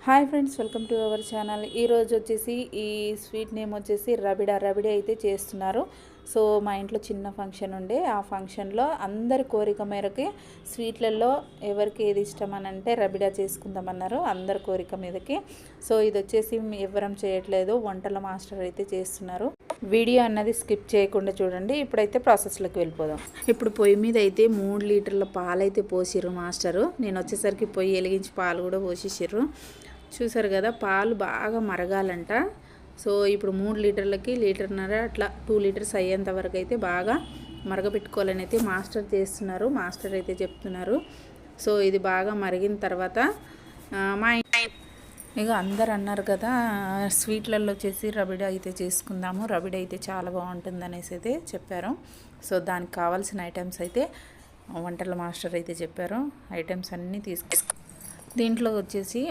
Hi friends, welcome to our channel. ఈరోజు వచ్చేసి ఈ స్వీట్ నేమ్ వచ్చేసి రబిడా అయితే చేస్తున్నారు. సో మా ఇంట్లో చిన్న ఫంక్షన్ ఉండే, ఆ ఫంక్షన్లో అందరి కోరిక మేరకి స్వీట్లలో ఎవరికి ఏది ఇష్టం అని అంటే రబిడా చేసుకుందామన్నారు, అందరి కోరిక మీదకి. సో ఇది వచ్చేసి ఎవరం చేయట్లేదు, వంటల మాస్టర్ అయితే చేస్తున్నారు. వీడియో అన్నది స్కిప్ చేయకుండా చూడండి. ఇప్పుడైతే ప్రాసెస్లోకి వెళ్ళిపోదాం. ఇప్పుడు పొయ్యి మీద అయితే 3 లీటర్ల పాలు అయితే పోసిర్రు మాస్టరు. నేను వచ్చేసరికి పొయ్యి వెలిగించి పాలు కూడా పోసేసిర్రు. చూసారు కదా, పాలు బాగా మరగాలంట. సో ఇప్పుడు 3 లీటర్లకి లీటర్న్నర అట్లా 2 లీటర్స్ అయ్యేంత వరకు అయితే బాగా మరగపెట్టుకోవాలని అయితే మాస్టర్ చేస్తున్నారు, మాస్టర్ అయితే చెప్తున్నారు. సో ఇది బాగా మరిగిన తర్వాత ఇక అందరు అన్నారు కదా స్వీట్లలో వచ్చేసి రబిడా అయితే చేసుకుందాము, రబిడా అయితే చాలా బాగుంటుంది అనేసి అయితే చెప్పారు. సో దానికి కావాల్సిన ఐటమ్స్ అయితే వంటల మాస్టర్ అయితే చెప్పారు. ఐటమ్స్ అన్నీ దీంట్లో వచ్చేసి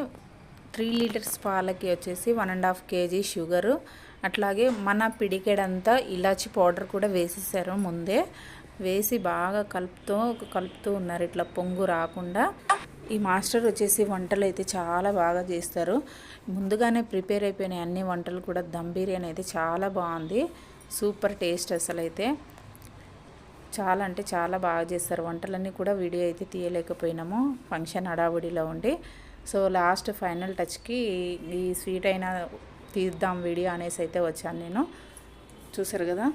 3 లీటర్స్ పాలకి వచ్చేసి 1.5 kg షుగరు, అట్లాగే మన పిడికెడంతా ఇలాచి పౌడర్ కూడా వేసేసారు. ముందే వేసి బాగా కలుపుతూ ఉన్నారు, ఇట్లా పొంగు రాకుండా. ఈ మాస్టర్ వచ్చేసి వంటలు అయితే చాలా బాగా చేస్తారు. ముందుగానే ప్రిపేర్ అయిపోయినాయి అన్ని వంటలు కూడా. దమ్ బిర్యానీ అయితే చాలా బాగుంది, సూపర్ టేస్ట్ అసలు అయితే. చాలా అంటే చాలా బాగా చేస్తారు వంటలన్నీ కూడా. వీడియో అయితే తీయలేకపోయినాము, ఫంక్షన్ హడావుడిలో ఉండి. సో లాస్ట్ ఫైనల్ టచ్కి ఈ స్వీట్ అయినా తీద్దాం వీడియో అనేసి అయితే వచ్చాను నేను. చూసారు కదా,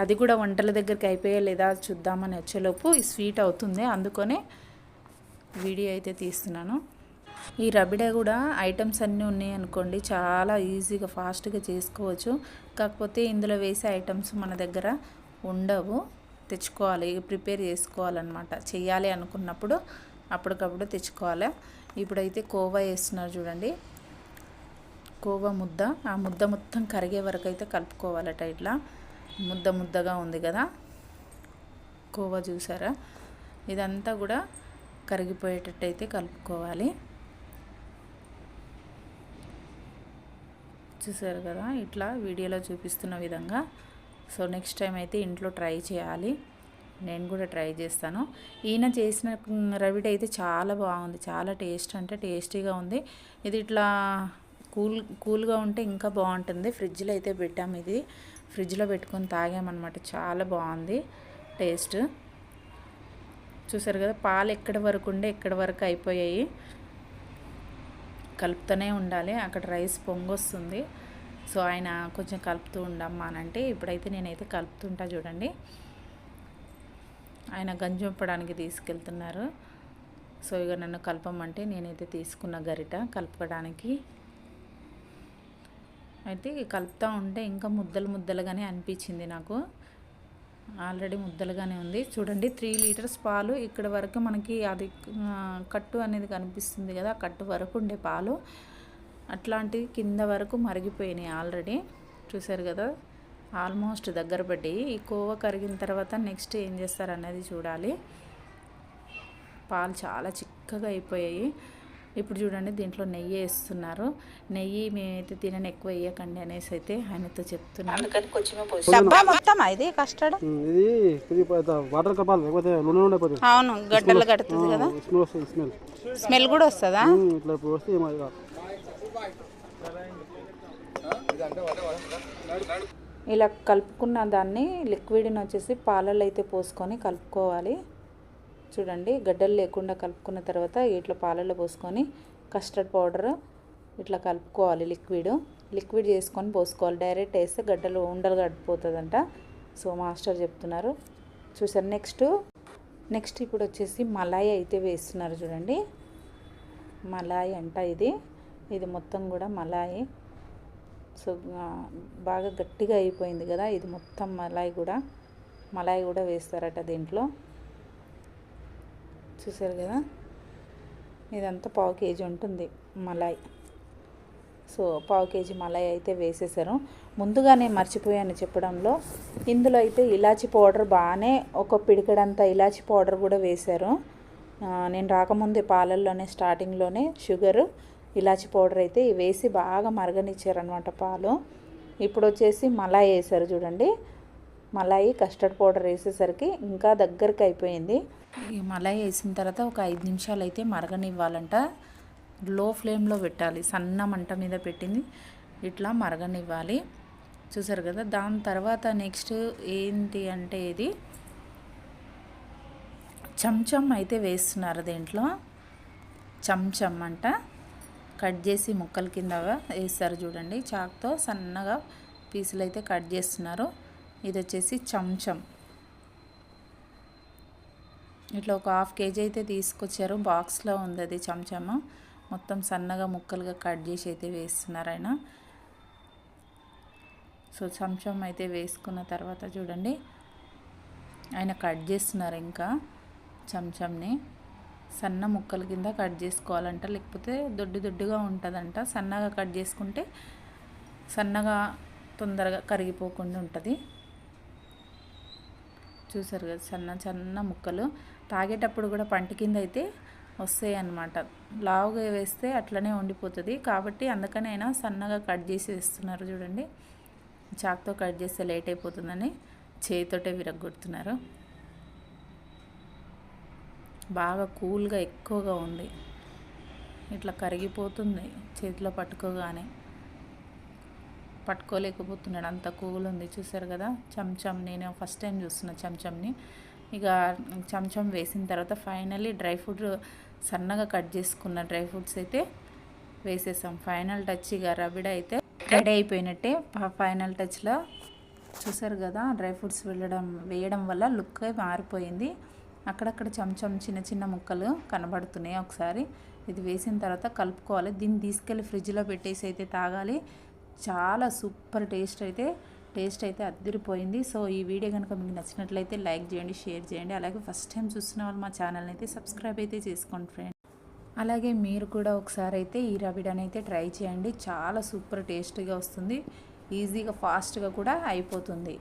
అది కూడా వంటల దగ్గరికి అయిపోయా లేదా చూద్దామని వచ్చేలోపు ఈ స్వీట్ అవుతుంది, అందుకనే వీడియో అయితే తీస్తున్నాను. ఈ రబిడా కూడా ఐటమ్స్ అన్నీ ఉన్నాయి అనుకోండి, చాలా ఈజీగా ఫాస్ట్గా చేసుకోవచ్చు. కాకపోతే ఇందులో వేసే ఐటమ్స్ మన దగ్గర ఉండవు, తెచ్చుకోవాలి, ప్రిపేర్ చేసుకోవాలన్నమాట. చెయ్యాలి అనుకున్నప్పుడు అప్పటికప్పుడు తెచ్చుకోవాలి. ఇప్పుడైతే కోవా వేస్తున్నారు చూడండి, కోవా ముద్ద. ఆ ముద్ద మొత్తం కరిగే వరకు అయితే కలుపుకోవాలట. ఇట్లా ముద్దగా ఉంది కదా కోవా, చూసారా? ఇదంతా కూడా కరిగిపోయేటట్టు అయితే కలుపుకోవాలి. చూసారు కదా, ఇట్లా వీడియోలో చూపిస్తున్న విధంగా. సో నెక్స్ట్ టైం అయితే ఇంట్లో ట్రై చేయాలి, నేను కూడా ట్రై చేస్తాను. ఈయన చేసిన రబిడా అయితే చాలా బాగుంది, చాలా టేస్ట్ అంటే టేస్టీగా ఉంది. ఇది ఇట్లా కూల్గా ఉంటే ఇంకా బాగుంటుంది. ఫ్రిడ్జ్లో అయితే పెట్టాము, ఇది ఫ్రిడ్జ్లో పెట్టుకొని తాగామన్నమాట. చాలా బాగుంది టేస్ట్. చూసారు కదా, పాలు ఎక్కడి వరకు ఉండే ఎక్కడి వరకు అయిపోయాయి. కలుపుతూనే ఉండాలి, అక్కడ రైస్ పొంగొస్తుంది. సో ఆయన కొంచెం కలుపుతూ ఉండమ్మా అని అంటే ఇప్పుడైతే నేనైతే కలుపుతుంటా చూడండి. ఆయన గంజంపడానికి తీసుకెళ్తున్నారు. సో ఇక నన్ను కలపమంటే నేనైతే తీసుకున్న గరిట కలపడానికి. అయితే కలుపుతూ ఉంటే ఇంకా ముద్దలుగానే అనిపించింది నాకు. ఆల్రెడీ ముద్దలుగానే ఉంది చూడండి. 3 లీటర్స్ పాలు ఇక్కడ వరకు మనకి అది కట్టు అనేది కనిపిస్తుంది కదా, కట్టు వరకు ఉండే పాలు అట్లాంటివి కింద వరకు మరిగిపోయినాయి ఆల్రెడీ. చూసారు కదా, ఆల్మోస్ట్ దగ్గర పడి. ఈ కోవా కరిగిన తర్వాత నెక్స్ట్ ఏం చేస్తారు అన్నది చూడాలి. పాలు చాలా చిక్కగా అయిపోయాయి. ఇప్పుడు చూడండి, దీంట్లో నెయ్యి వేస్తున్నారు. నెయ్యి మేమైతే తినని ఎక్కువ వేయకండి అనేసి అయితే ఆయనతో చెప్తున్నాను. ఇది కస్టర్డ్, అవును, గడ్డలు కడుతుంది కదా, స్మెల్ కూడా వస్తుందా? ఇలా కలుపుకున్న దాన్ని లిక్విడ్ని వచ్చేసి పాలల్లో అయితే పోసుకొని కలుపుకోవాలి. చూడండి, గడ్డలు లేకుండా కలుపుకున్న తర్వాత ఇట్లా పాలల్లో పోసుకొని కస్టర్డ్ పౌడర్ ఇట్లా కలుపుకోవాలి. లిక్విడ్ చేసుకొని పోసుకోవాలి. డైరెక్ట్ వేస్తే గడ్డలు ఉండలు గడిపోతుందంట. సో మాస్టర్ చెప్తున్నారు. చూసారు. నెక్స్ట్ ఇప్పుడు వచ్చేసి మలాయి అయితే వేస్తున్నారు చూడండి. మలాయి అంట ఇది మొత్తం కూడా మలాయి. సో బాగా గట్టిగా అయిపోయింది కదా, ఇది మొత్తం మలాయి కూడా వేస్తారట దీంట్లో. చూసారు కదా, ఇదంతా 1/4 kg ఉంటుంది మలాయి. సో 1/4 kg మలాయి అయితే వేసేసారు. ముందుగానే మర్చిపోయాను చెప్పడంలో, ఇందులో అయితే ఇలాచి పౌడర్ బాగానే ఒక పిడికడంతా ఇలాచి పౌడర్ కూడా వేశారు. నేను రాకముందే పాలల్లోనే స్టార్టింగ్లోనే షుగరు ఇలాచి పౌడర్ అయితే వేసి బాగా మరగనిచ్చారనమాట పాలు. ఇప్పుడు వచ్చేసి మలాయి వేసారు చూడండి. మలాయి కస్టర్డ్ పౌడర్ వేసేసరికి ఇంకా దగ్గరికి అయిపోయింది. ఈ మలాయి వేసిన తర్వాత ఒక 5 నిమిషాలు అయితే మరగనివ్వాలంట. లో ఫ్లేమ్లో పెట్టాలి, సన్న మంట మీద పెట్టింది ఇట్లా మరగనివ్వాలి. చూసారు కదా. దాని తర్వాత నెక్స్ట్ ఏంటి అంటే ఇది చెంచం అయితే వేస్తున్నారు దీంట్లో. చెంచం అంట కట్ చేసి ముక్కల కింద వేస్తారు చూడండి, చాక్తో సన్నగా పీసులు అయితే కట్ చేస్తున్నారు. ఇది వచ్చేసి చెంచం. ఇట్లా ఒక 1/2 kg అయితే తీసుకొచ్చారు, బాక్స్లో ఉంది అది చెంచము. మొత్తం సన్నగా ముక్కలుగా కట్ చేసి అయితే వేస్తున్నారు ఆయన. సో చెంచం అయితే వేసుకున్న తర్వాత చూడండి ఆయన కట్ చేస్తున్నారు. ఇంకా చెంచంని సన్న ముక్కల కింద కట్ చేసుకోవాలంట, లేకపోతే దొడ్డుగా ఉంటుందంట. సన్నగా కట్ చేసుకుంటే సన్నగా తొందరగా కరిగిపోకుండా ఉంటుంది. చూసారు కదా, సన్న ముక్కలు. తాగేటప్పుడు కూడా పంట కింద అయితే వస్తాయి అన్నమాట. లావుగా వేస్తే అట్లనే ఉండిపోతుంది, కాబట్టి అందుకని అయినా సన్నగా కట్ చేసి వేస్తున్నారు చూడండి. చాక్తో కట్ చేస్తే లేట్ అయిపోతుందని చేతితోటే విరగొడుతున్నారు. బాగా కూల్గా ఎక్కువగా ఉంది, ఇట్లా కరిగిపోతుంది చేతిలో పట్టుకోగానే. పట్టుకోలేకపోతున్నాడు, అంత కూల్ ఉంది. చూసారు కదా చెంచం, నేను ఫస్ట్ టైం చూస్తున్నా చెంచంని. ఇక చెంచం వేసిన తర్వాత ఫైనల్లీ డ్రై ఫ్రూట్ సన్నగా కట్ చేసుకున్న డ్రై ఫ్రూట్స్ అయితే వేసేసాం. ఫైనల్ టచ్ ఇక రబిడ అయితే రెడీ అయిపోయినట్టే. ఫైనల్ టచ్లో చూసారు కదా, డ్రై ఫ్రూట్స్ వేయడం వల్ల లుక్ మారిపోయింది. అక్కడక్కడ చెంచం చిన్న ముక్కలు కనబడుతున్నాయి. ఒకసారి ఇది వేసిన తర్వాత కలుపుకోవాలి. దీన్ని తీసుకెళ్ళి ఫ్రిడ్జ్లో పెట్టేసి అయితే తాగాలి. చాలా సూపర్ టేస్ట్ అయితే అద్దరిపోయింది. సో ఈ వీడియో కనుక మీకు నచ్చినట్లయితే లైక్ చేయండి, షేర్ చేయండి. అలాగే ఫస్ట్ టైం చూస్తున్న వాళ్ళు మా ఛానల్ని అయితే సబ్స్క్రైబ్ అయితే చేసుకోండి ఫ్రెండ్. అలాగే మీరు కూడా ఒకసారి అయితే ఈ రబిడాని అయితే ట్రై చేయండి. చాలా సూపర్ టేస్టీగా వస్తుంది, ఈజీగా ఫాస్ట్గా కూడా అయిపోతుంది.